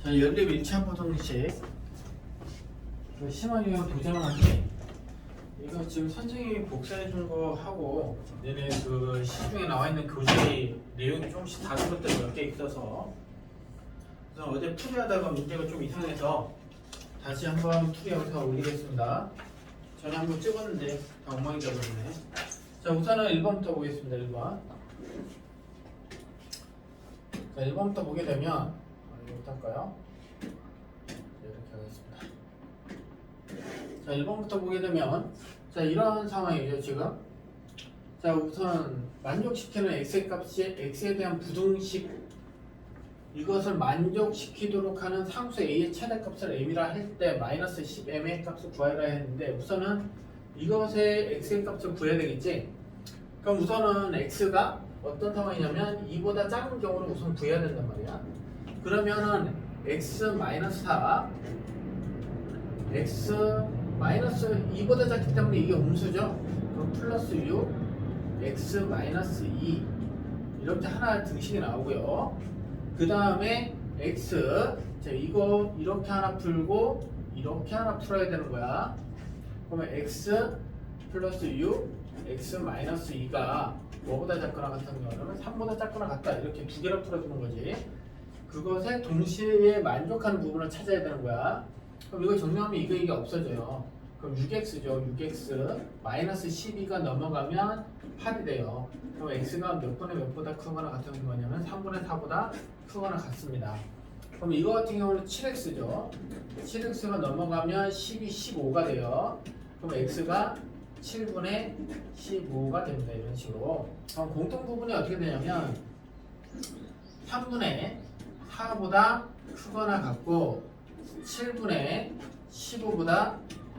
자, 연립 1차 부등식 심화 유형 도전하는데 이거 지금 선생님이 복사해 준 거 하고 얘네 그 시중에 나와 있는 교재 내용이 조금씩 다른 것들이 몇 개 있어서 그래서 어제 풀이하다가 문제가 좀 이상해서 다시 한번 풀이 영상 올리겠습니다. 전에 한번 찍었는데 다 엉망이 되어버리네. 자, 우선은 1번부터 보겠습니다. 1번. 자, 1번부터 보게 되면 이거부터 할까요? 이렇게 하겠습니다. 자, 1번부터 보게 되면 자, 이런 상황이죠, 지금. 자, 우선 만족시키는 x의 값이 x에 대한 부등식 이것을 만족시키도록 하는 상수 a의 최대값을 m이라 할 때 마이너스 10m의 값을 구하라 했는데 우선은 이것의 x의 값을 구해야 되겠지. 그럼 우선은 x가 어떤 상황이냐면 2보다 작은 경우를 우선 구해야 된단 말이야. 그러면은 x 마이너스 4 x 마이너스 2보다 작기 때문에 이게 음수죠. 그럼 플러스 6 x 마이너스 2 이렇게 하나 등식이 나오고요. 그 다음에 x 자 이거 이렇게 하나 풀고 이렇게 하나 풀어야 되는 거야. 그러면 x 플러스 6 x 마이너스 2가 뭐보다 작거나 같은 경우는 3보다 작거나 같다 이렇게 두 개를 풀어주는 거지. 그것에 동시에 만족하는 부분을 찾아야 되는 거야. 그럼 이거 정리하면 이게 없어져요. 그럼 6x죠. 6x 마이너스 12가 넘어가면 8이 돼요. 그럼 x가 몇 분의 몇보다 크거나 같은 거냐면 3분의 4보다 크거나 같습니다. 그럼 이거 같은 경우는 7x죠. 7x가 넘어가면 12, 15가 돼요. 그럼 x가 7분의 15가 됩니다. 이런 식으로. 그럼 공통 부분이 어떻게 되냐면 3분의 4보다 크거나 같고 7분의 15보다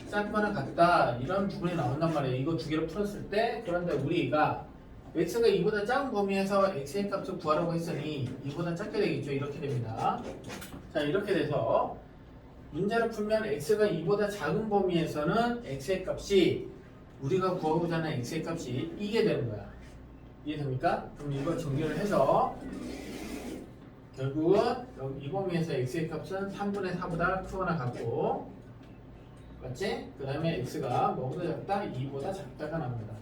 작거나 같다 이런 부분이 나온단 말이에요. 이거 두 개를 풀었을 때. 그런데 우리가 x가 2보다 작은 범위에서 x의 값을 구하라고 했으니 2보다 작게 되겠죠. 이렇게 됩니다. 자, 이렇게 돼서 문제를 풀면 x가 2보다 작은 범위에서는 x의 값이 우리가 구하고자 하는 x의 값이 이게 되는 거야. 이해됩니까? 그럼 이거 정리를 해서 결국은 여기 이 범위에서 x의 값은 3분의 4보다 크거나 같고 맞지? 그 다음에 x가 뭐보다 작다? 2보다 작다가 나옵니다.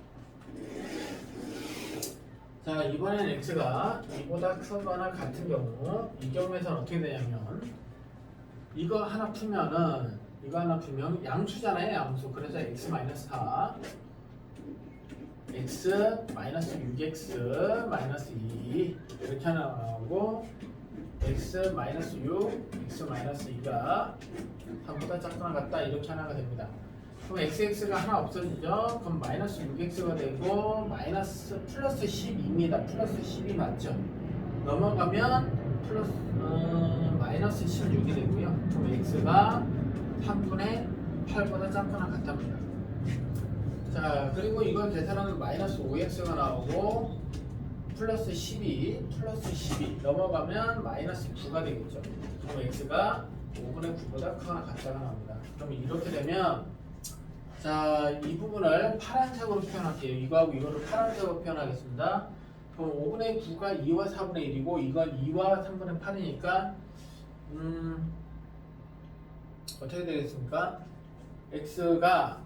자, 이번엔 x가 2보다 크거나 같은 경우 이 경우에서는 어떻게 되냐면 이거 하나 풀면은 이거 하나 풀면 양수잖아요. 양수. 그래서 x-4 x-6x -2 이렇게 하나 나오고 x-6 x-2가 3보다 작거나 같다 이렇게 하나가 됩니다. 그럼 xx가 하나 없어지죠. 그럼 마이너스 6x가 되고 마이너스 플러스 12입니다. 플러스 12 맞죠? 넘어가면 플러스 마이너스 16이 되고요. 그럼 x가 3분의 8보다 작거나 같답니다. 자, 그리고 이걸 계산하면 마이너스 5x가 나오고 플러스 12 넘어가면 마이너스 9가 되겠죠. 그럼 x가 5분의 9보다 크거나 같다가 나옵니다. 그럼 이렇게 되면 자, 이 부분을 파란색으로 표현할게요. 이거하고 이거를 파란색으로 표현하겠습니다. 그럼 5분의 9가 2와 4분의 1이고 이건 2와 3분의 8이니까 어떻게 되겠습니까? x가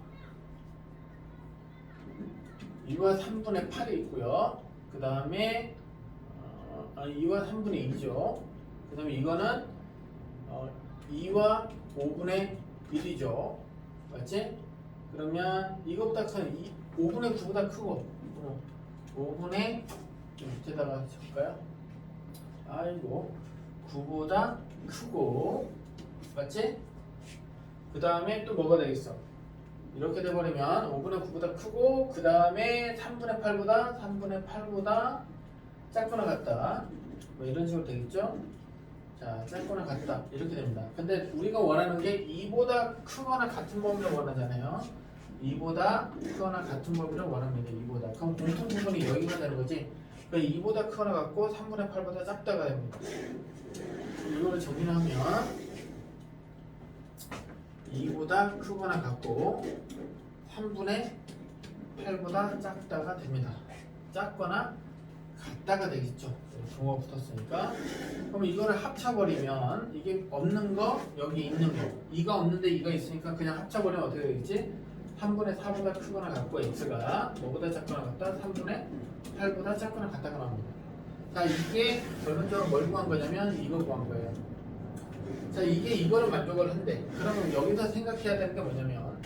2와 3분의 8이 있고요. 그 다음에 2와 3분의 2죠. 그 다음에 이거는 2와 5분의 1이죠. 맞지? 그러면 이거보다 큰 5분의 9보다 크고 5분의 밑에다가 적을까요? 아이고 9보다 크고 맞지? 그 다음에 또 뭐가 되겠어? 이렇게 돼버리면 5분의 9보다 크고 그 다음에 3분의 8보다 작거나 같다 뭐 이런 식으로 되겠죠? 자, 작거나 같다 이렇게 됩니다. 근데 우리가 원하는 게 2보다 크거나 같은 범위를 원하잖아요. 2보다 크거나 같은 범위를 원합니다. 2보다. 그럼 공통 부분이 여기가 되는 거지. 그러니까 2보다 크거나 같고 3분의 8보다 작다가 됩니다. 이거를 정리하면 2보다 크거나 같고 3분의 8보다 작다가 됩니다. 작거나 같다가 되겠죠. 동호가 붙었으니까. 그럼 이거를 합쳐버리면 이게 없는 거 여기 있는 거 이가 없는데 이가 있으니까 그냥 합쳐버리면 어떻게 되겠지? 3분의 4보다 크거나 같고 x가 뭐보다 작거나 같다? 3분의 8보다 작거나 같다가 나옵니다. 자, 이게 결론적으로 뭘 구한 거냐면 이거 구한 거예요. 자, 이게 이거를 만족을 한대. 그러면 여기서 생각해야 되는 게 뭐냐면,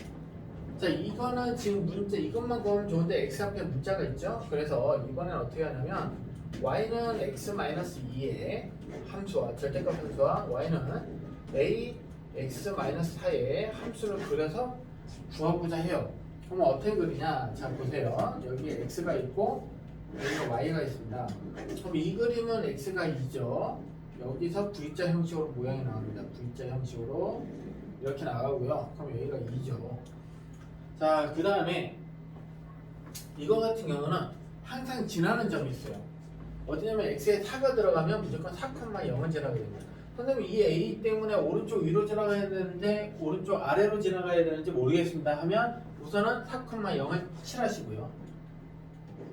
자, 이거는 지금 문자 이것만 구하면 좋은데 x 앞에 문자가 있죠. 그래서 이번엔 어떻게 하냐면 y는 x-2의 함수와 절대값 함수와 y는 a x-4의 함수를 그려서 구하고자 해요. 그럼 어떻게 그리냐? 자, 보세요. 여기 x가 있고 여기가 y가 있습니다. 그럼 이 그림은 x가 2죠. 여기서 V자 형식으로 모양이 나옵니다. V자 형식으로 이렇게 나가고요. 그럼 여기가 2죠. 자, 그 다음에 이거 같은 경우는 항상 지나는 점이 있어요. 어디냐면 x에 4가 들어가면 무조건 4,0은 지나가야 됩니다. 선생님, 이 a 때문에 오른쪽 위로 지나가야 되는데 오른쪽 아래로 지나가야 되는지 모르겠습니다 하면 우선은 4,0을 칠하시고요.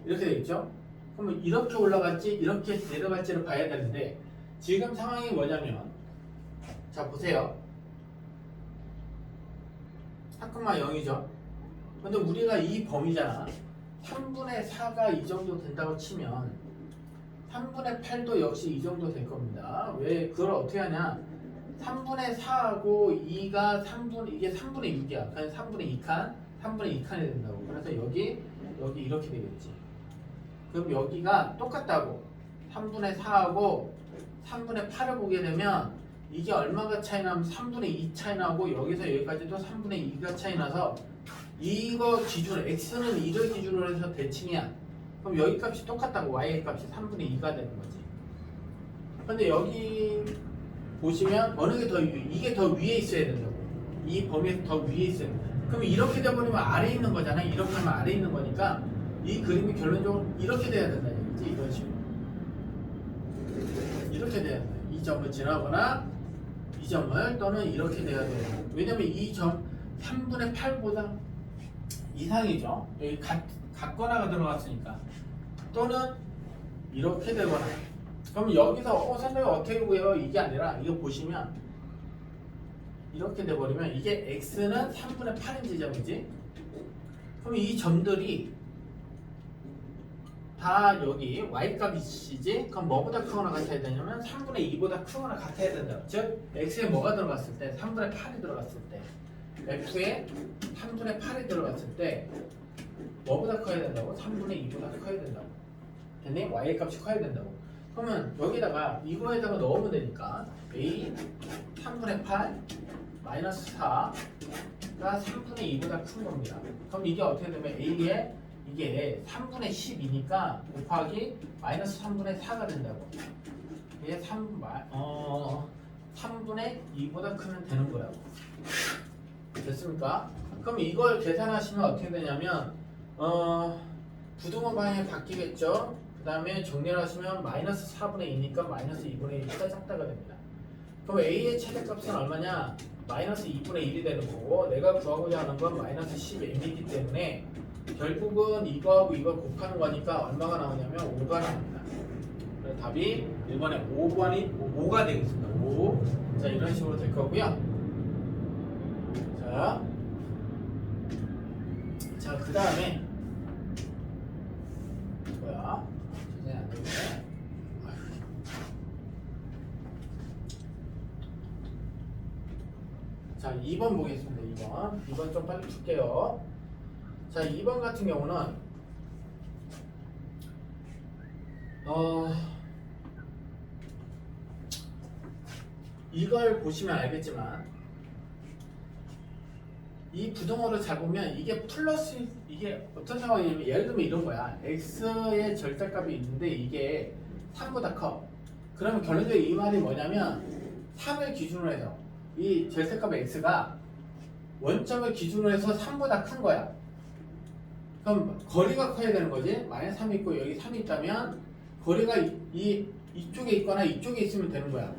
이렇게 되겠죠? 그러면 이렇게 올라갈지 이렇게 내려갈지를 봐야 되는데 지금 상황이 뭐냐면, 자, 보세요. 4,0이죠. 근데 우리가 이 범위잖아. 3분의 4가 이 정도 된다고 치면 3분의 8도 역시 이 정도 될 겁니다. 왜 그걸 어떻게 하냐? 3분의 4하고 2가 이게 3분의 6이야. 그냥 3분의 2칸, 3분의 2칸이 된다고. 그래서 여기 이렇게 되겠지. 그럼 여기가 똑같다고. 3분의 4하고 3분의 8을 보게 되면 이게 얼마가 차이 나면 3분의 2 차이 나고 여기서 여기까지도 3분의 2가 차이 나서 이거 기준으로 x는 2를 기준으로 해서 대칭이야. 그럼 여기 값이 똑같다고. y 값이 3분의 2가 되는 거지. 근데 여기 보시면 어느 게 더 이게 더 위에 있어야 된다고. 이 범위에서 더 위에 있어야 된다. 그럼 이렇게 돼버리면 아래에 있는 거잖아. 이렇게 하면 아래에 있는 거니까 이 그림이 결론적으로 이렇게 돼야 된다. 이런 식으로. 이렇게 돼야 돼. 이 점을 지나거나 이 점을 또는 이렇게 돼야 돼요. 왜냐면 이 점 3분의 8보다 이상이죠. 여기 같거나가 들어갔으니까. 또는 이렇게 되거나. 그럼 여기서 선생님 어떻게 구해요? 이게 아니라 이거 보시면 이렇게 돼버리면 이게 x는 3분의 8인 지점이지. 그럼 이 점들이 다 여기 y값이지. 그럼 뭐보다 크거나 같아야 되냐면 3분의 2보다 크거나 같아야 된다. 즉 x에 뭐가 들어갔을 때 3분의 8이 들어갔을 때 f에 3분의 8이 들어갔을 때 뭐보다 커야 된다고? 3분의 2보다 커야 된다고. 됐니? y값이 커야 된다고. 그러면 여기다가 이거에다가 넣으면 되니까 a 3분의 8 마이너스 4가 3분의 2보다 큰 겁니다. 그럼 이게 어떻게 되면 a에 이게 3분의 10이니까 곱하기 마이너스 3분의 4가 된다고. 이게 3분의 2보다 크면 되는 거라고. 됐습니까? 그럼 이걸 계산하시면 어떻게 되냐면 부등호 방향이 바뀌겠죠. 그 다음에 정리를 하시면 마이너스 4분의 2니까 마이너스 2분의 1보다 작다가 됩니다. 그럼 a의 최대값은 얼마냐? 마이너스 2분의 1이 되는 거고 내가 구하고자 하는 건 마이너스 10m이기 때문에 결국은 이거하고 이거 곱하는 거니까 얼마가 나오냐면 5가 나옵니다. 그래서 답이 1번에 5가 되겠습니다. 5. 자, 이런 식으로 될 거고요. 자, 그 다음에 뭐야? 선생님 안 되겠네. 자, 2번 보겠습니다. 2번 좀 빨리 풀게요. 자, 2번 같은 경우는 이걸 보시면 알겠지만 이 부등호를 잡으면 이게 플러스, 이게 어떤 상황이냐면 예를 들면 이런 거야. x의 절대값이 있는데 이게 3보다 커. 그러면 결론적으로 이 말이 뭐냐면 3을 기준으로 해서 이 절대값 x가 원점을 기준으로 해서 3보다 큰 거야. 그럼 거리가 커야 되는 거지. 만약 3이 있고 여기 3이 있다면 거리가 이쪽에 있거나 이쪽에 있으면 되는 거야.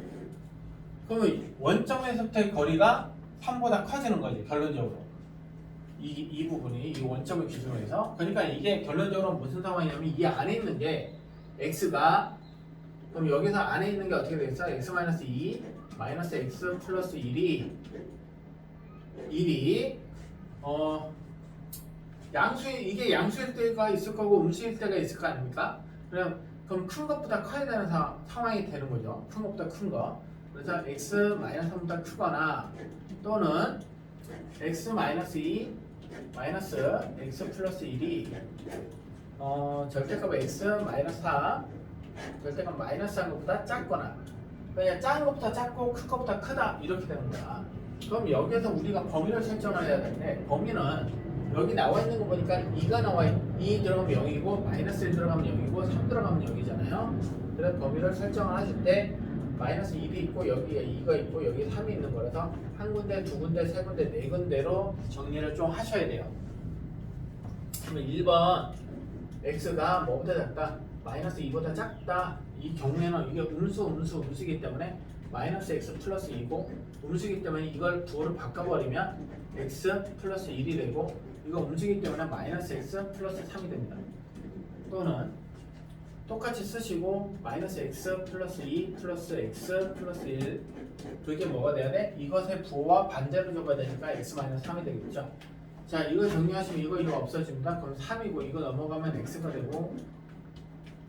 그러면 원점에서부터의 거리가 3보다 커지는 거지, 결론적으로. 이 부분이 이 원점을 기준으로 해서. 그러니까 이게 결론적으로 무슨 상황이냐면 이 안에 있는 게 x가 그럼 여기서 안에 있는 게 어떻게 되겠어? x-2 마이너스 x 플러스 1이 양수의 이게 양수일 때가 있을 거고 음수일 때가 있을 거 아닙니까? 그럼 큰 것보다 커야 되는 상황이 되는 거죠. 큰 것보다 큰 거. 그래서 x-3보다 크거나 또는 x-2 마이너스 x 플러스 1이 절대값 x-4 절대값 마이너스 한 것보다 작거나 그냥 작은 것보다 작고 큰 것보다 크다 이렇게 되는 거야. 그럼 여기에서 우리가 범위를 설정을 해야 되는데 범위는 여기 나와 있는 거 보니까 2가 나와 2 들어가면 0이고 마이너스 1 들어가면 0이고 3 들어가면 0이잖아요. 그래서 범위를 설정을 하실 때 마이너스 1이 있고 여기에 2가 있고 여기 3이 있는 거라서 한 군데, 두 군데, 세 군데, 네 군데로 정리를 좀 하셔야 돼요. 그러면 1번 x가 뭐보다 작다? 마이너스 2보다 작다. 이 경우에는 이게 음수이기 때문에 마이너스 x 플러스 2고 음수이기 때문에 이걸 부호를 바꿔버리면 x 플러스 1이 되고 이거 음수이기 때문에 마이너스 x 플러스 3이 됩니다. 또는 똑같이 쓰시고 마이너스 x 플러스 2 플러스 x 플러스 1 그게 뭐가 돼야 돼? 이것의 부호와 반대로 적어야 되니까 x 마이너스 3이 되겠죠. 자 이거 정리하시면 이거 없어집니다. 그럼 3이고 이거 넘어가면 x가 되고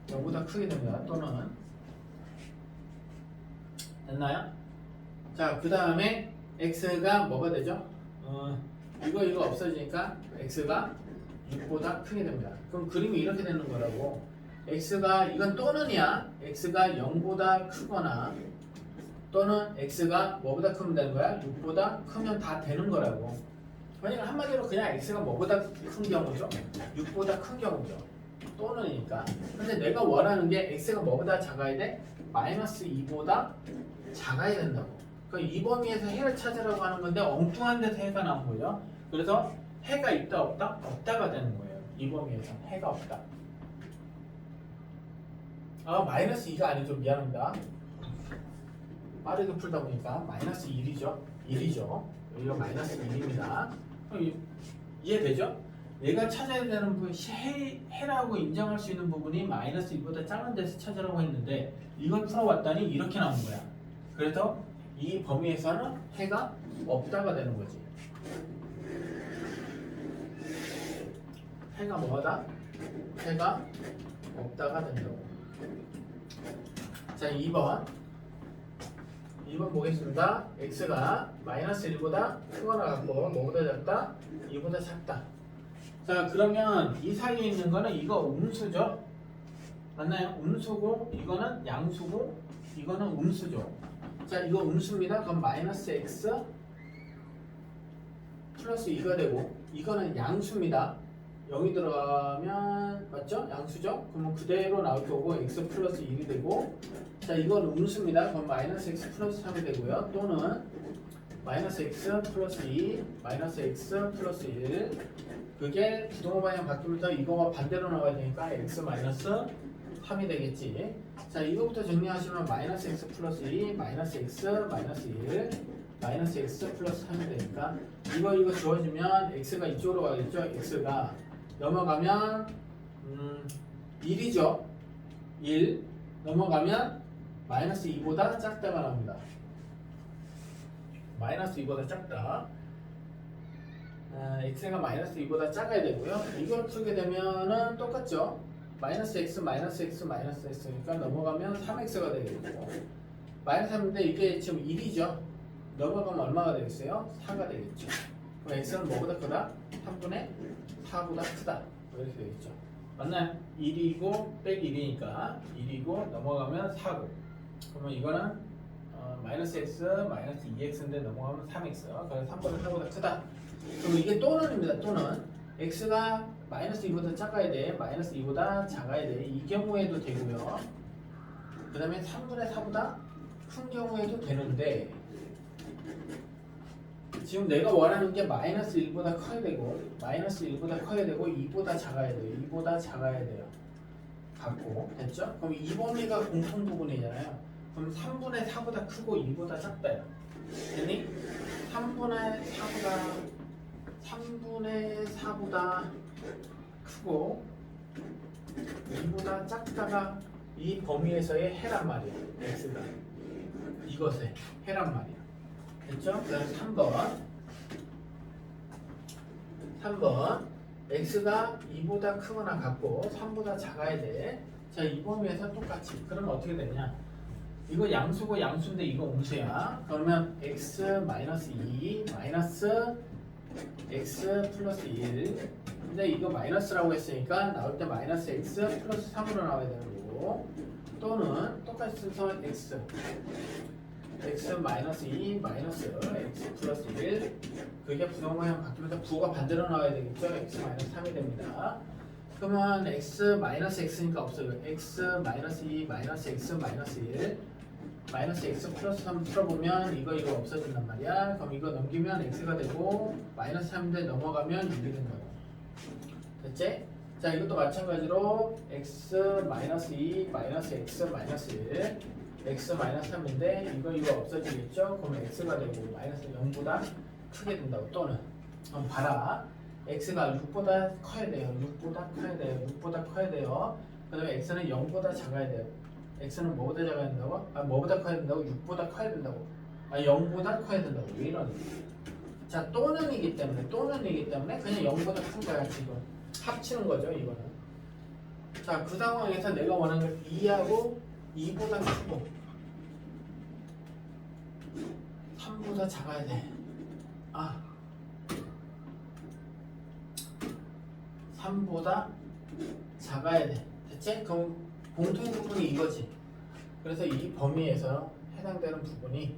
0보다 크게 됩니다. 또는 됐나요? 자 그 다음에 x가 뭐가 되죠? 이거 없어지니까 x가 6보다 크게 됩니다. 그럼 그림이 이렇게 되는 거라고. x가 이건 또는이야. x가 0보다 크거나 또는 x가 뭐보다 크면 되는 거야? 6보다 크면 다 되는 거라고. 그러니까 한마디로 그냥 x가 뭐보다 큰 경우죠? 6보다 큰 경우죠. 또는이니까. 근데 내가 원하는 게 x가 뭐보다 작아야 돼? 마이너스 2보다 작아야 된다고. 그러니까 이 범위에서 해를 찾으라고 하는 건데 엉뚱한 데서 해가 나온 거죠. 그래서 해가 있다 없다? 없다가 되는 거예요. 이 범위에서 해가 없다. 마이너스 2가 아니죠. 미안합니다. 빠르게 풀다 보니까 마이너스 1이죠. 여기가 마이너스 1입니다. 이해되죠? 내가 찾아야 되는 부분이 해라고 인정할 수 있는 부분이 마이너스 2보다 작은 데서 찾으라고 했는데 이걸 풀어왔더니 이렇게 나온 거야. 그래서 이 범위에서는 해가 없다가 되는 거지. 해가 뭐하다? 해가 없다가 된다고. 자 2번 보겠습니다. x가 마이너스 1보다 크거나 같고 뭐보다 작다? 2보다 작다. 자 그러면 이 사이에 있는 거는 이거 음수죠? 맞나요? 음수고 이거는 양수고 이거는 음수죠. 자 이거 음수입니다. 그럼 마이너스 x 플러스 2가 되고 이거는 양수입니다. 0이 들어가면 맞죠? 양수죠? 그러면 그대로 나올 거고 x 플러스 1이 되고 자 이건 음수입니다. 그럼 마이너스 x 플러스 3이 되고요. 또는 마이너스 x 플러스 2 마이너스 x 플러스 1 그게 부동호 방향 바뀌면서 이거와 반대로 나와야 되니까 x 마이너스 3이 되겠지. 자 이거부터 정리하시면 마이너스 x 플러스 2 마이너스 x 마이너스 1 마이너스 x 플러스 3이 되니까 이거 지워주면 x가 이쪽으로 가겠죠. x가 넘어가면 1이죠. 1 넘어가면 마이너스 2보다 작다가 나옵니다. 마이너스 2보다 작다. x가 마이너스 2보다 작아야 되고요. 이걸 풀게 되면은 똑같죠. 마이너스 x 마이너스 x 마이너스 x니까 넘어가면 3x가 되겠고 마이너스 3인데 이게 지금 1이죠. 넘어가면 얼마가 되겠어요? 4가 되겠죠. 그럼 x는 뭐보다 크다? 3분의 4보다 크다. 이렇게 되겠죠. 맞나요? 1이고 백 1이니까 1이고 넘어가면 4고 그러면 이거는 마이너스 x 마이너스 2x인데 넘어가면 3x 그래서 3보다 4보다 크다. 그럼 이게 또는입니다. 또는 x가 마이너스 2보다 작아야 돼. 마이너스 2보다 작아야 돼. 이 경우에도 되고요. 그 다음에 3분의 4보다 큰 경우에도 되는데 지금 내가 원하는 게 마이너스 1보다 커야 되고 마이너스 1보다 커야 되고 2보다 작아야 돼요. 2보다 작아야 돼요. 같고 됐죠? 그럼 이 범위가 공통 부분이잖아요. 그럼 3분의 4보다 크고 2보다 작다요. 됐니? 3분의 4보다 크고 2보다 작다가 이 범위에서의 해란 말이야. x가 이것의 해란 말이야. 됐죠? 그래서 3번 x가 2보다 크거나 같고 3보다 작아야 돼. 자, 이 범위에서 똑같이. 그러면 어떻게 되냐? 이거 양수고 양수인데 이거 음수야. 그러면 x 마이너스 2 마이너스 x 플러스 1. 근데 이거 마이너스라고 했으니까 나올 때 마이너스 x 플러스 3으로 나와야 되는 거고, 또는 똑같이 써서 x 마이너스 2 마이너스 x 플러스 1. 그게 부동모양 바뀌면서 부호가 반대로 나와야 되겠죠. x 마이너스 3이 됩니다. 그러면 x 마이너스 x니까 없어요. x 마이너스 2 마이너스 x 마이너스 1 마이너스 x 플러스 3 풀어보면 이거 없어진단 말이야. 그럼 이거 넘기면 x가 되고 마이너스 3인데 넘어가면 6이 된 거예요. 됐지? 자, 이것도 마찬가지로 x 마이너스 2 마이너스 x 마이너스 1 x 마이너스 3인데 이거 없어지겠죠? 그러면 x가 되고 마이너스 0보다 크게 된다고. 또는 그럼 봐라. x가 6보다 커야 돼요. 6보다 커야 돼요. 그 다음에 x는 0보다 작아야 돼요. x는 뭐보다 작아야 된다고? 뭐보다 커야 된다고? 6보다 커야 된다고. 0보다 커야 된다고. 왜 이러니? 자, 또는이기 때문에 그냥 0보다 큰 거야. 지금 합치는 거죠, 이거는. 자, 그 상황에서 내가 원하는 건 2하고 2보다 크고 3보다 작아야 돼. 3보다 작아야 돼. 됐지? 그럼 공통 부분이 이거지. 그래서 이 범위에서 해당되는 부분이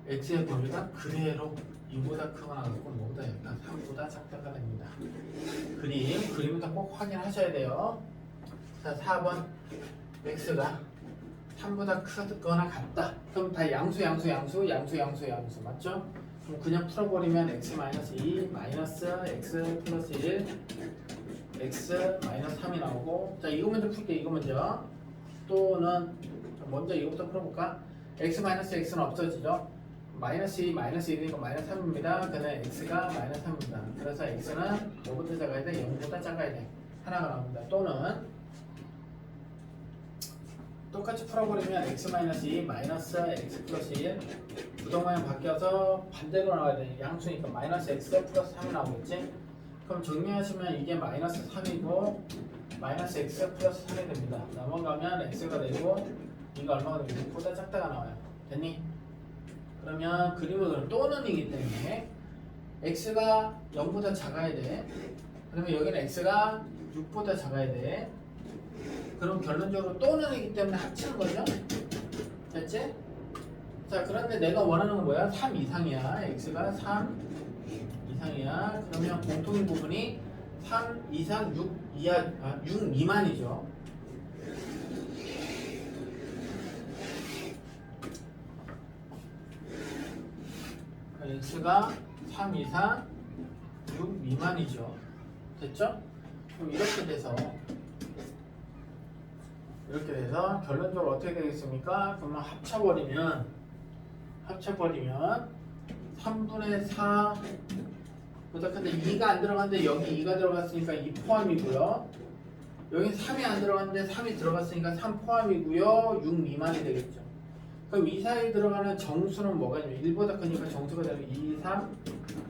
x의 범위가 그대로 2보다 크거나 같고 뭐보다 작다, 3보다 작다가 됩니다. 그림을 꼭 확인하셔야 돼요. 자, 4번 x가 3보다 크거나 같다. 그럼 다 양수 맞죠? 그럼 그냥 풀어버리면 x 마이너스 2 마이너스 x 플러스 1 x 마이너스 3이 나오고, 자, 이거 먼저 풀게. 이거 먼저. 또는 먼저 이거부터 풀어볼까? x 마이너스 x는 없어지죠? 마이너스 2 마이너스 1이니까 마이너스 3입니다. 그다음에 x가 마이너스 3입니다. 그래서 x는 뭐보다 작아야 돼? 0보다 작아야 돼. 하나가 나옵니다. 또는 똑같이 풀어버리면 x 마이너스 2 마이너스 x 플러스 1 부동모양 바뀌어서 반대로 나와야 돼. 양수니까 마이너스 x 플러스 3이 나오겠지? 그럼 정리하시면 이게 마이너스 3이고 마이너스 x 플러스 3이 됩니다. 넘어가면 x가 되고 이거 얼마가 되고 6보다 작다가 나와요. 됐니? 그러면 그림은 또는이기 때문에 x가 0보다 작아야 돼. 그러면 여기는 x가 6보다 작아야 돼. 그럼 결론적으로 또는이기 때문에 합치는 거죠. 됐지? 자, 그런데 내가 원하는 건 뭐야? 3 이상이야. x가 3 이상이야. 그러면 공통인 부분이 3 이상 6 이하, 6 미만이죠. x가 3 이상 6 미만이죠. 됐죠? 그럼 이렇게 돼서 결론적으로 어떻게 되겠습니까? 그러면 합쳐버리면 3분의 4 근데 2가 안 들어갔는데 여기 2가 들어갔으니까 2 포함이고요. 여기 3이 안 들어갔는데 3이 들어갔으니까 3 포함이고요. 6 미만이 되겠죠. 그럼 이 사이에 들어가는 정수는 뭐가 있냐면 1보다 크니까 정수가 되면 2, 3,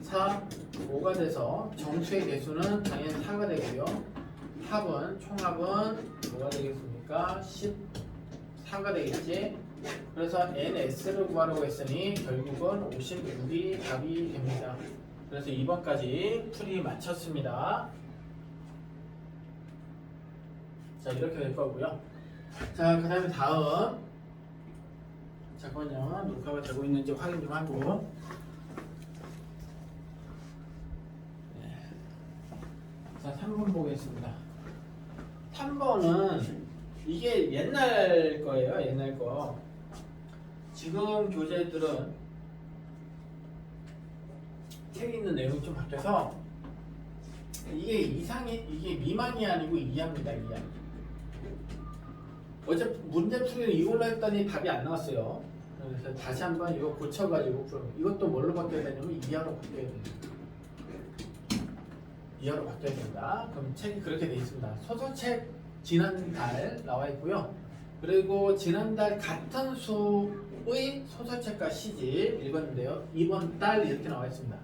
4, 5가 돼서 정수의 개수는 당연히 4가 되고요. 총합은 뭐가 되겠습니까? 14가 되겠지. 그래서 NS를 구하라고 했으니 결국은 56이 답이 됩니다. 그래서 2번까지 풀이 마쳤습니다. 자, 이렇게 될 거고요. 자, 그 다음에 다음. 잠깐만요. 녹화가 되고 있는지 확인 좀 하고. 자, 3번 보겠습니다. 3번은 이게 옛날 거예요. 옛날 거. 지금 교재들은 책에 있는 내용이 좀 바뀌어서 이게 미만이 아니고 이하입니다. 이하. 어제 문제 풀이를 이걸로 했더니 답이 안 나왔어요. 그래서 다시 한번 이거 고쳐가지고 풀어. 이것도 뭘로 바뀌어야 되냐면 이하로 바뀌어야 됩니다. 이하로 바뀌어야 된다. 그럼 책이 그렇게 돼 있습니다. 소설책 지난달 나와 있고요. 그리고 지난달 같은 수의 소설책과 시집 읽었는데요. 이번 달 이렇게 나와 있습니다.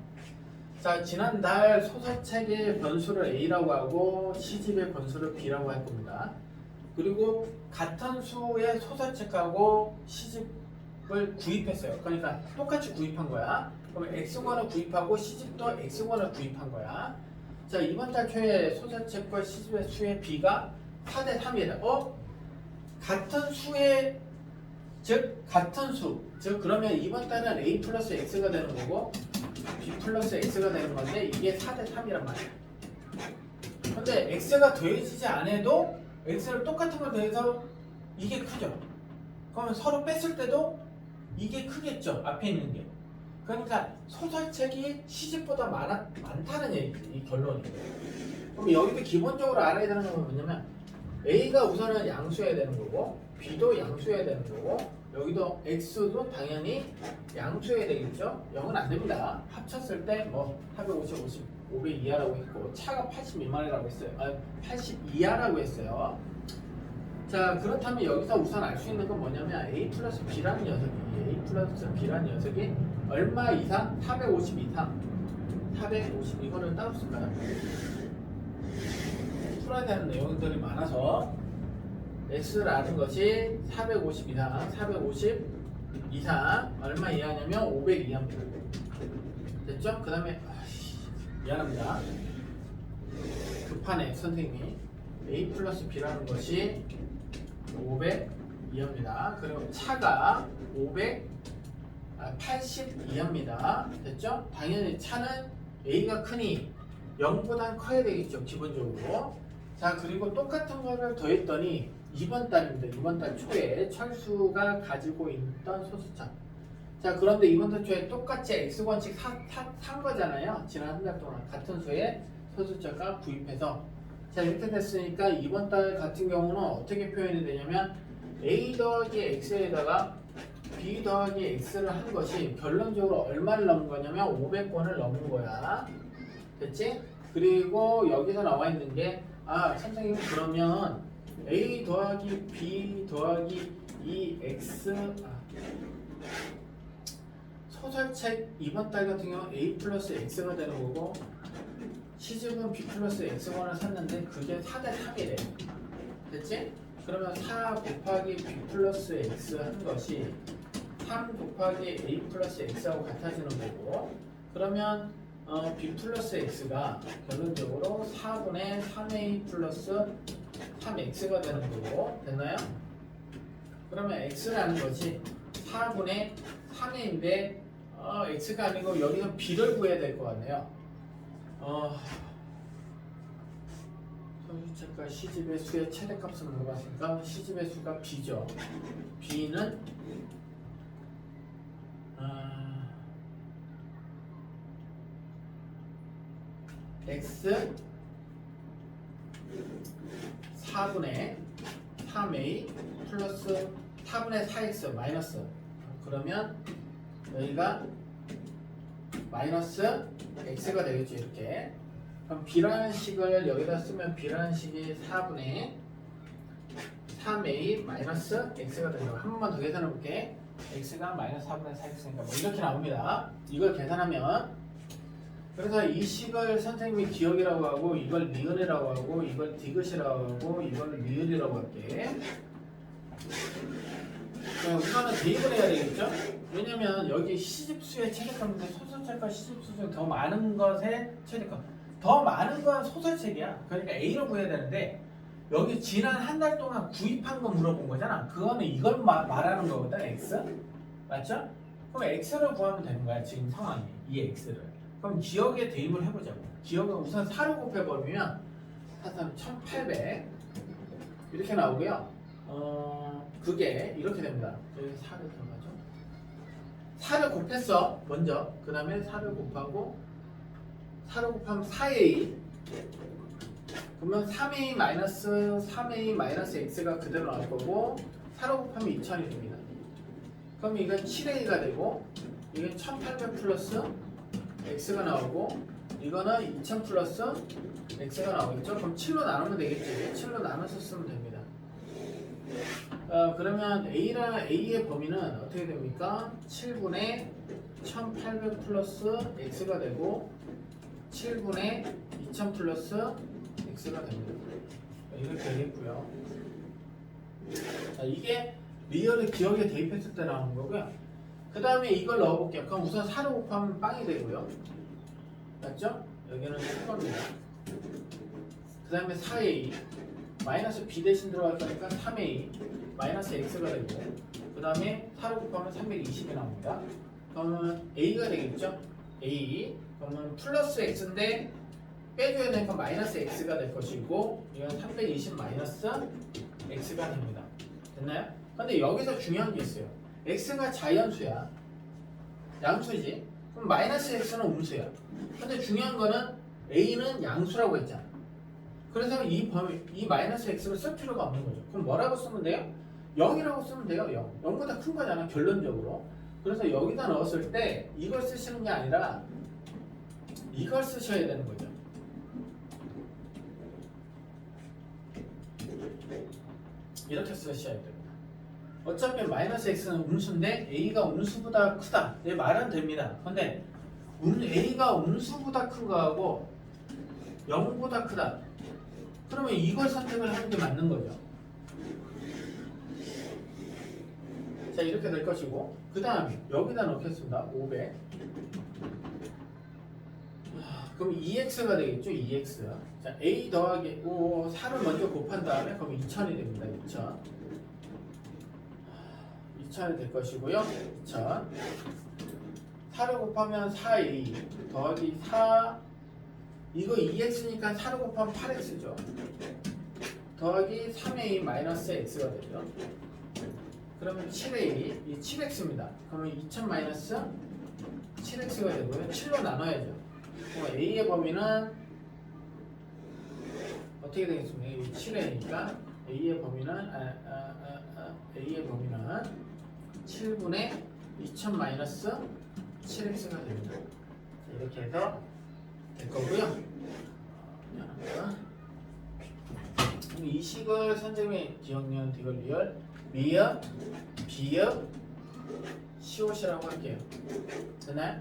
자, 지난달 소설책의 번수를 A라고 하고 시집의 번수를 B라고 할 겁니다. 그리고 같은 수의 소설책하고 시집을 구입했어요. 그러니까 똑같이 구입한 거야. 그럼 X1을 구입하고 시집도 X1을 구입한 거야. 자, 이번 달 초에 소설책과 시집의 수의 B가 4대 3이다. 같은 수의 즉 같은 수. 즉 그러면 이번 달은 A 플러스 X가 되는 거고 B 플러스 X가 되는 건데 이게 4대 3이란 말이야. 근데 X가 더해지지 않아도 X를 똑같은 걸 더해서 이게 크죠. 그러면 서로 뺐을 때도 이게 크겠죠. 앞에 있는 게. 그러니까 소설책이 시집보다 많다는 얘기지. 이 결론이. 그럼 여기도 기본적으로 알아야 되는 건 뭐냐면 A가 우선은 양수해야 되는 거고 B도 양수해야 되는 거고 여기도 X도 당연히 양수해야 되겠죠. 0은 안 됩니다. 합쳤을 때 뭐 450, 500 이하라고 했고 차가 80 미만이라고 했어요. 80 이하라고 했어요. 자, 그렇다면 여기서 우선 알 수 있는 건 뭐냐면 A 플러스 B라는 녀석이 얼마 이상? 450 이상. 450 이거를 따로 쓸까요? 풀어야 되는 내용들이 많아서 X를 아는 것이 450 이상 얼마 이하냐면 500 이하입니다. 됐죠? 그 다음에 미안합니다. 급하네 선생님이. A 플러스 B라는 것이 500 이하입니다. 그리고 차가 80 이하입니다. 됐죠? 당연히 차는 A가 크니 0보단 커야 되겠죠. 기본적으로. 자, 그리고 똑같은 거를 더했더니 이번 달입니다. 이번 달 초에 철수가 가지고 있던 소수점. 자, 그런데 이번 달 초에 똑같이 X1씩 산 거잖아요. 지난 한 달 동안 같은 수의 소수점과 구입해서. 자, 이렇게 됐으니까 이번 달 같은 경우는 어떻게 표현이 되냐면 A 더하기 X에다가 B 더하기 X를 한 것이 결론적으로 얼마를 넘은 거냐면 500권을 넘은 거야. 됐지? 그리고 여기서 나와 있는 게 선생님 그러면 A 더하기 B 더하기 2X 소설책 이번 달 같은 경우 A 플러스 X가 되는 거고 시집은 B 플러스 X1을 샀는데 그게 4대 3이래. 됐지? 그러면 4 곱하기 B 플러스 X 한 것이 3 곱하기 A 플러스 X하고 같아지는 거고 그러면 B 플러스 X가 결론적으로 4분의 3A 플러스 3X가 되는 거고 됐나요? 그러면 X라는 것이 4분의 3A인데 X가 아니고 여기서 B를 구해야 될 것 같네요. 소수책과 시집의 수의 최대값을 물어봤으니까 시집의 수가 B죠. B는 X 4분의 3A 플러스 4분의 4X 마이너스 그러면 여기가 마이너스 X가 되겠죠. 이렇게 그럼 B라는 식을 여기다 쓰면 B라는 식이 4분의 3A 마이너스 X가 된다고 한 번만 더 계산해 볼게. X가 마이너스 4분의 4X니까 뭐 이렇게 나옵니다. 이걸 계산하면 그래서 이 식을 선생님이 기억이라고 하고 이걸 니은이라고 하고 이걸 디귿이라고 하고 이걸 리을이라고 할게. 우선은 대입을 해야 되겠죠? 왜냐면 여기 시집수의 최대값인데 소설책과 시집수 중에 더 많은 것의 최대값 더 많은 건 소설책이야. 그러니까 A로 구해야 되는데 여기 지난 한 달 동안 구입한 거 물어본 거잖아. 그거는 이걸 말하는 거거든. X 맞죠? 그럼 X를 구하면 되는 거야. 지금 상황이 이 X를 그럼 기억에 대입을 해보자고. 기억은 우선 4를 곱해버리면 1800 이렇게 나오고요. 그게 이렇게 됩니다. 여기 4를 들어가죠. 4를 곱했어 먼저. 그 다음에 4를 곱하고 4를 곱하면 4A 그러면 3A 마이너스 3A 마이너스 X가 그대로 나올 거고 4를 곱하면 2000이 됩니다. 그럼 이건 7A가 되고 이건 1800 플러스 X가 나오고 이거는 2000 플러스 x가 나오겠죠? 그럼 7로 나누면 되겠지. 7로 나눠서 쓰면 됩니다. 그러면 A의 범위는 어떻게 됩니까? 7분의 1800 플러스 x가 되고 7분의 2000 플러스 x가 됩니다. 이렇게 되겠고요. 자, 이게 리얼을 기억에 대입했을 때 나오는 거고요. 그 다음에 이걸 넣어볼게요. 그럼 우선 4로 곱하면 빵이 되고요. 맞죠? 여기는 7겁니다. 그 다음에 4a 마이너스 b 대신 들어갈 거니까 3a 마이너스 x가 되고 그 다음에 4로 곱하면 320이 나옵니다. 그러면 a가 되겠죠? a 그러면 플러스 x인데 빼줘야 되니까 마이너스 x가 될 것이고 이건 320 마이너스 x가 됩니다. 됐나요? 근데 여기서 중요한 게 있어요. x가 자연수야. 양수지. 그럼 마이너스 x는 음수야. 근데 중요한 거는 a는 양수라고 했잖아. 그래서 이 마이너스 x를 쓸 필요가 없는 거죠. 그럼 뭐라고 쓰면 돼요? 0이라고 쓰면 돼요. 0. 0보다 큰 거잖아, 결론적으로. 그래서 여기다 넣었을 때 이걸 쓰시는 게 아니라 이걸 쓰셔야 되는 거죠. 이렇게 쓰셔야 됩니다. 어차피 마이너스 x는 음수인데 a가 음수보다 크다. 내 말은 됩니다. 근데 a가 음수보다 큰 거하고 0보다 크다. 그러면 이걸 선택을 하는 게 맞는 거죠. 자, 이렇게 될 것이고 그 다음에 여기다 넣겠습니다. 500. 그럼 2x가 되겠죠. 2x. 자, a 더하기 4를 먼저 곱한 다음에 그럼 2000이 됩니다. 2000이 될 것이고요. 2000 4를 곱하면 4a 더하기 4 이거 2x니까 4를 곱하면 8x죠. 더하기 3a 마이너스 x가 되죠. 그러면 7a 이 7x입니다. 그러면 2000 마이너스 7x가 되고요. 7로 나눠야죠. 그럼 a의 범위는 어떻게 되겠습니까? 7a니까 a의 범위는 a의 범위는 7분의 2000 마이너스 7x가 됩니다. 이렇게 해서 될 거고요. 이 식을 선생님의 기억력 이걸 리얼, 비읍, 시옷이라고 할게요. 됐나요?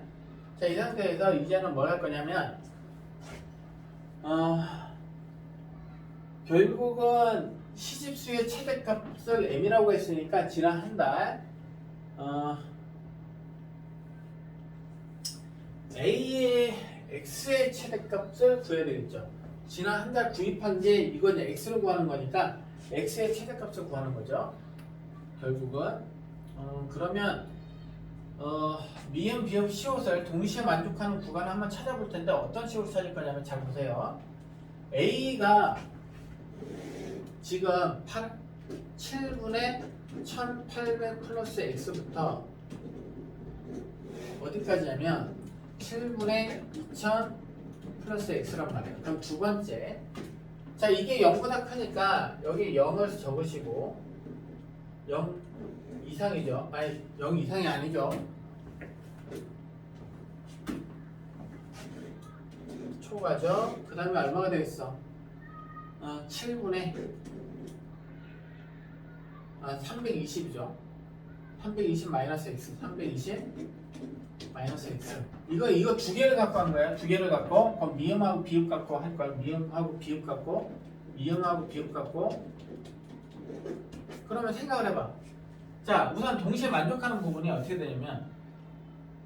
자, 이 상태에서 이제는 뭘 할 거냐면 결국은 시집수의 최대값을 m이라고 했으니까 지난 한 달 a의 x의 최대값을 구해야 되겠죠. 지난 한 달 구입한 게 이건 x를 구하는 거니까 x의 최대값을 구하는 거죠. 결국은 그러면 미음, 비읍, 시옷을 동시에 만족하는 구간을 한번 찾아볼 텐데 어떤 식으로 찾을 거냐면 잘 보세요. a가 지금 7분의 1800 플러스 x부터 어디까지냐면 7분의 2000 플러스 x란 말이에요. 그럼 두 번째, 자, 이게 0보다 크니까 여기 0을 적으시고 0 이상이죠. 아니 0 이상이 아니죠. 초과죠. 그 다음에 얼마가 되겠어? 7분의 320이죠. 320 마이너스 x 320 마이너스 x 이거 두 개를 갖고 한 거야. 두 개를 갖고 그럼 미음하고 비읍 갖고 할 거야. 미음하고 비읍 갖고 미음하고 비읍 갖고 그러면 생각을 해봐. 자, 우선 동시에 만족하는 부분이 어떻게 되냐면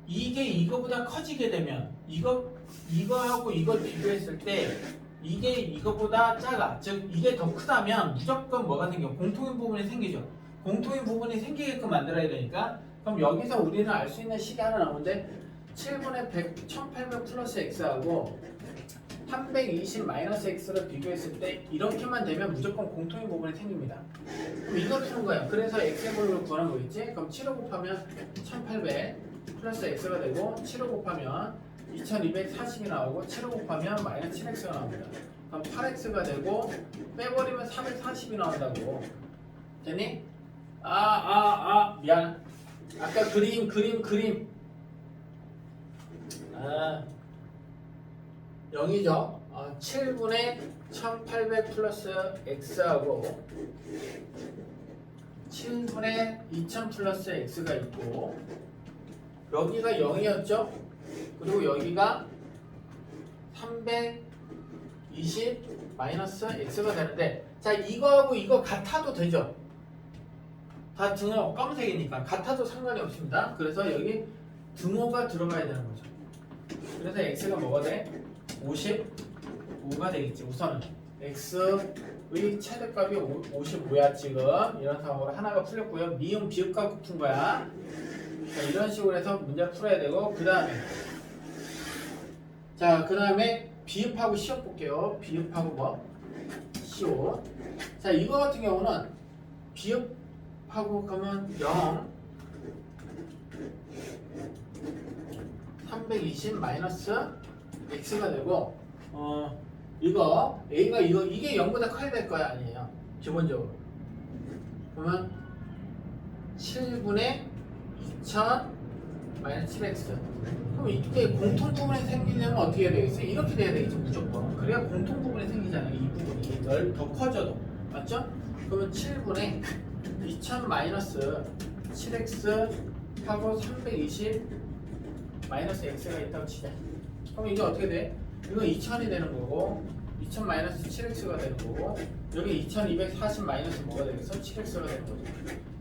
이게 이거보다 커지게 되면 이거하고 이걸 비교했을 때 이게 이거보다 작아. 즉 이게 더 크다면 무조건 뭐가 생겨? 공통인 부분이 생기죠. 공통인 부분이 생기게끔 만들어야 되니까 그럼 여기서 우리는 알 수 있는 식이 하나 나오는데 7분의 100, 1800 플러스 x하고 320 마이너스 x를 비교했을 때 이렇게만 되면 무조건 공통인 부분이 생깁니다. 그럼 이걸 푸는 거야. 그래서 x의 범위를 구하는 거겠지? 그럼 7을 곱하면 1800 플러스 x가 되고 7을 곱하면 2240이 나오고 7을 곱하면 마이너스 7x가 나옵니다. 그럼 8x가 되고 빼버리면 440이 나온다고. 됐니? 미안. 아까 그림. 0이죠. 7분의 1800 플러스 x하고 7분의 2000 플러스 x가 있고 여기가 0이었죠. 그리고 여기가 320 마이너스 x가 되는데 자 이거하고 이거 같아도 되죠. 다 등호 검은색이니까 같아도 상관이 없습니다. 그래서 여기 등호가 들어가야 되는 거죠. 그래서 x가 뭐가 돼? 55가 되겠지. 우선은 x의 최대값이 55야 지금. 이런 상황으로 하나가 풀렸고요. 미음 비읍 갖고 푼 거야. 자, 이런 식으로 해서 문제를 풀어야 되고 그 다음에 비읍하고 시옷 볼게요. 비읍하고 뭐? 시옷. 자 이거 같은 경우는 비읍하고 그러면 0 320 마이너스 x가 되고 이거 a가 이게 0보다 커야 될 거야 아니에요 기본적으로. 그러면 7분의 2000 마이너스 7x. 그럼 이때 공통 부분이 생기려면 어떻게 해야 되겠어요? 이렇게 돼야 되겠죠 무조건. 그래야 공통 부분이 생기잖아요. 이 부분이 더 커져도 맞죠? 그러면 7분의 2000 마이너스 7x 하고 320 마이너스 x가 있다고 치자. 그럼 이게 어떻게 돼? 이건 2000이 되는 거고 2000 마이너스 7x가 되는 거고 여기 2240 마이너스 뭐가 되겠어? 7x가 되는 거죠.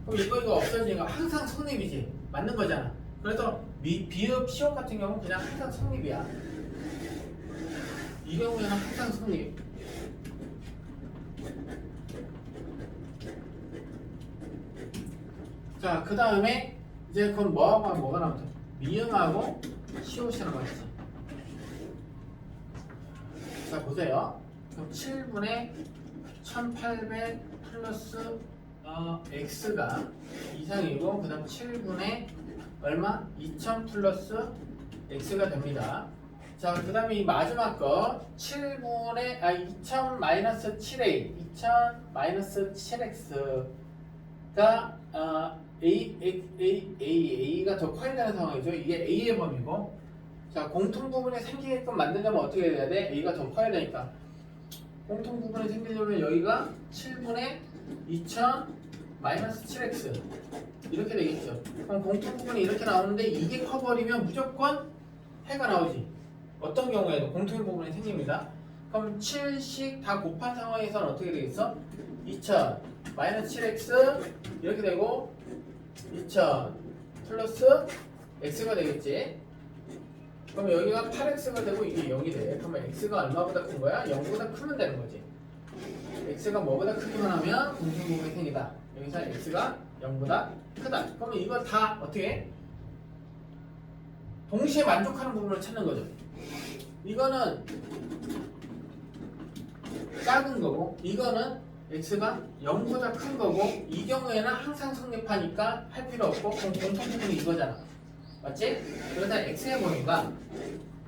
그럼 이거 없어지니까 항상 성립이지. 맞는 거잖아. 그래서 비읍 시옷 같은 경우는 그냥 항상 성립이야. 이 경우에는 항상 성립. 자, 그 다음에 이제 그럼 뭐하고 하면 뭐가 나오죠? 미음하고 시옷이 남았지. 자, 보세요. 그럼 7분의 1800 플러스 x가 이상이고 그 다음 7분의 얼마? 2000 플러스 x가 됩니다. 자, 그 다음에 이 마지막 거 2000 마이너스 7a 2000 마이너스 7x가 A가 더 커야 되는 상황이죠. 이게 A의 범위고 자 공통 부분이 생기게끔 만들려면 어떻게 해야 돼? A가 더 커야 되니까 공통 부분이 생기려면 여기가 7분의 2000 마이너스 7x 이렇게 되겠죠. 그럼 공통 부분이 이렇게 나오는데 이게 커버리면 무조건 해가 나오지. 어떤 경우에도 공통 부분이 생깁니다. 그럼 7씩 다 곱한 상황에서는 어떻게 되겠어? 2000 마이너스 7x 이렇게 되고 2000 플러스 x가 되겠지. 그럼 여기가 8x가 되고 이게 0이 돼. 그러면 x가 얼마보다 큰 거야? 0보다 크면 되는 거지. x가 뭐보다 크기만 하면 공통 부분이 생기다. 여기서 x가 0보다 크다. 그러면 이거 다 어떻게 해? 동시에 만족하는 부분을 찾는 거죠. 이거는 작은 거고 이거는 x가 0보다 큰 거고 이 경우에는 항상 성립하니까 할 필요 없고 그럼 공통 부분이 이거잖아. 맞지? 그래서 x의 범위가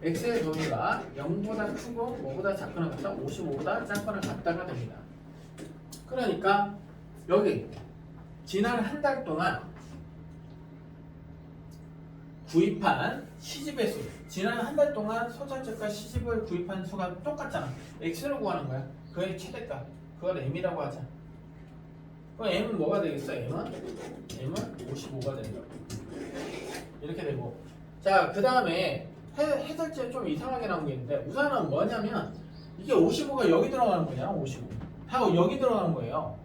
0보다 크고 뭐보다 작거나 같다 55보다 작거나 같다가 됩니다. 그러니까 여기 지난 한 달 동안 구입한 시집의 수 지난 한 달 동안 소설책과 시집을 구입한 수가 똑같잖아. x를 구하는 거야. 그의 최대값 그걸 m이라고 하자. 그럼 m은 뭐가 되겠어? m은 55가 된다. 이렇게 되고 자 그 다음에 해설지에 좀 이상하게 나온 게 있는데 우선은 뭐냐면 이게 55가 여기 들어가는 거냐 55 하고 여기 들어가는 거예요.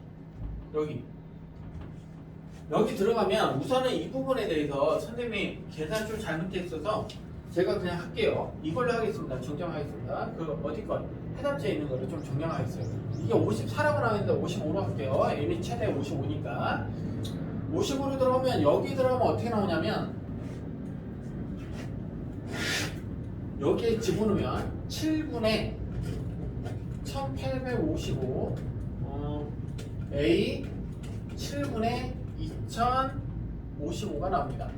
여기 들어가면 우선은 이 부분에 대해서 선생님이 계산 좀 잘못돼 있어서 제가 그냥 할게요. 이걸로 하겠습니다. 정정하겠습니다. 그 어디 건 해답지에 있는 거를 좀 정정하겠어요. 이게 54라고 나왔는데 55로 할게요. m이 최대 55니까 55로 들어오면 여기 들어가면 어떻게 나오냐면 여기에 집어넣으면 7분의 1855 A 7분의 2055가 나옵니다.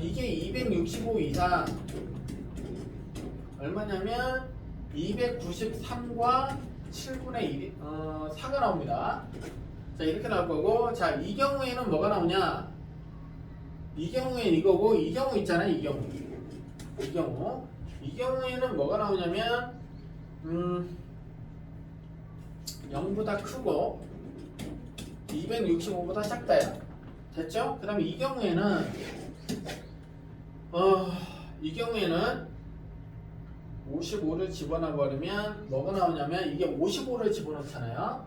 이게 265 이상 얼마냐면 293과 7분의 1 4가 나옵니다. 자 이렇게 나올 거고 자 이 경우에는 뭐가 나오냐 이 경우에는 이거고 이 경우 있잖아요 이 경우 이 경우에는 뭐가 나오냐면 0보다 크고 265보다 작다야. 됐죠? 그 다음에 이 경우에는 이 경우에는 55를 집어넣어 버리면 뭐가 나오냐면 이게 55를 집어넣잖아요.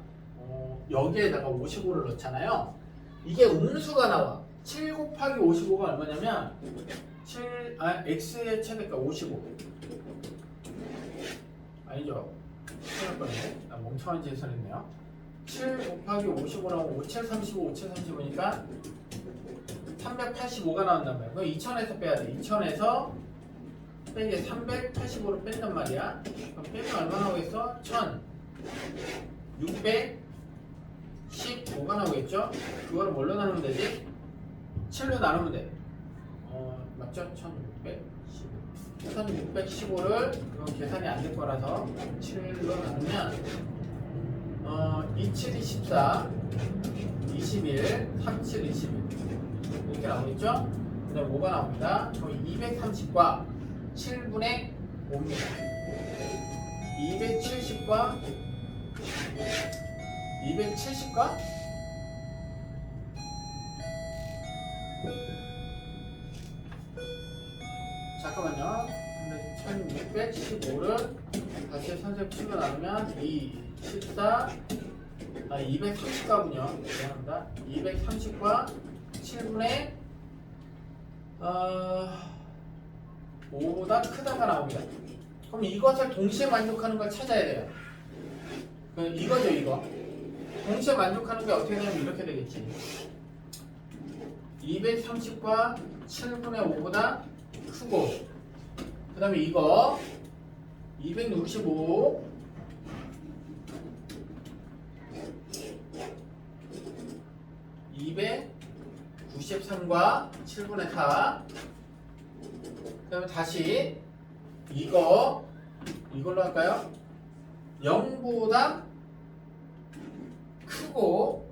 여기에다가 55를 넣잖아요. 이게 음수가 나와. 7 곱하기 55가 얼마냐면 x의 최대가 55. 아니죠? 큰일 뻔했네. 나 멍청한 짓을 했네요. 7 곱하기 55라고 57, 35, 57, 35니까 385가 나온단 말이야. 그럼 2000에서 빼야 돼. 2000에서 빼게 385를 뺀단 말이야. 그럼 빼면 얼마 나오겠어? 1615가 나오겠죠? 그거를 뭘로 나누면 되지? 7로 나누면 돼. 맞죠? 1615를 이건 계산이 안 될 거라서 7로 나누면 27, 24, 21, 37, 21 이렇게 나오겠죠? 그 다음에 5가 나옵니다. 그럼 230과 7분의 5입니다. 270과 잠깐만요. 1615를 다시 선생님 7로 나누면 2, 14, 230과군요. 미안합니다. 230과 7분의 5보다 크다가 나옵니다. 그럼 이것을 동시에 만족하는 걸 찾아야 돼요. 이거죠, 이거. 동시에 만족하는 게 어떻게 되냐면 이렇게 되겠지. 230과 7분의 5보다 크고, 그 다음에 이거 265 293과 7분의 4. 그 다음에 다시 이걸로 할까요? 0보다 크고,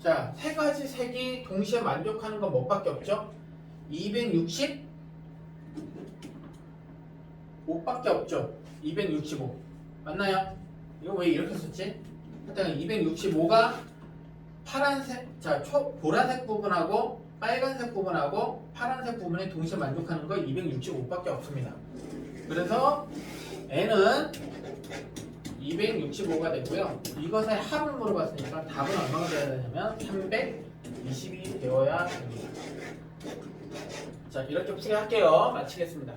자, 세 가지 색이 동시에 만족하는 건 뭐밖에 없죠? 265밖에 없죠. 265 맞나요? 이거 왜 이렇게 썼지? 일단 265가 파란색, 보라색 부분하고 빨간색 부분하고 파란색 부분에 동시에 만족하는 거 265밖에 없습니다. 그래서 n은 265가 되고요. 이것의 합을 물어봤으니까 답은 얼마가 되어야 되냐면 320이 되어야 됩니다. 자, 이렇게 풀이할게요. 마치겠습니다.